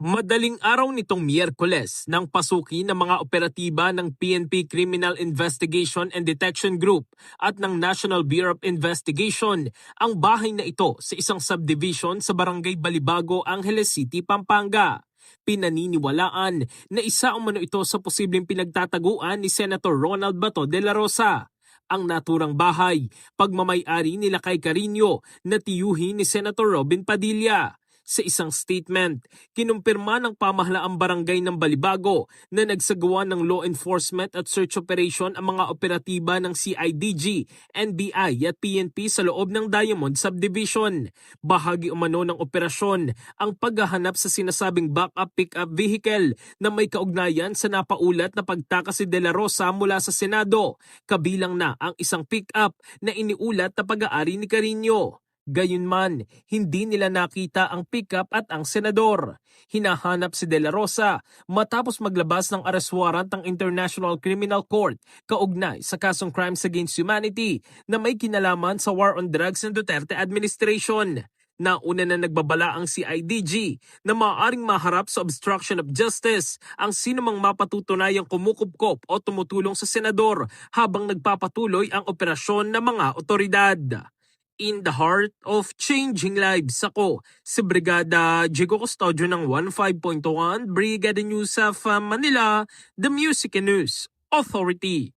Madaling araw nitong Miyerkules nang pasukin ng mga operatiba ng PNP Criminal Investigation and Detection Group at ng National Bureau of Investigation ang bahay na ito sa isang subdivision sa Barangay Balibago, Angeles City, Pampanga. Pinaniniwalaan na isa umano ito sa posibleng pinagtataguan ni Senator Ronald Bato de la Rosa. Ang naturang bahay, pagmamay-ari nila kay Carino na tiyuhin ni Senator Robin Padilla. Sa isang statement, kinumpirma ng pamahalaang barangay ng Balibago na nagsagawa ng law enforcement at search operation ang mga operatiba ng CIDG, NBI at PNP sa loob ng Diamond Subdivision. Bahagi umano ng operasyon ang paghahanap sa sinasabing backup pickup vehicle na may kaugnayan sa napaulat na pagtakas si De La Rosa mula sa Senado, kabilang na ang isang pickup na iniulat na pag-aari ni Carino. Gayunman, hindi nila nakita ang pickup at ang senador. Hinahanap si De La Rosa matapos maglabas ng arrest warrant ng International Criminal Court kaugnay sa kasong Crimes Against Humanity na may kinalaman sa war on drugs ng Duterte administration. Nauna na nagbabala ang CIDG na maaaring maharap sa obstruction of justice ang sinumang mapatutunayang kumukupkop o tumutulong sa senador habang nagpapatuloy ang operasyon ng mga otoridad. In the heart of changing lives, ako si Brigada Jigo Custodio ng 15.1 Brigada News of Manila, the Music and News Authority.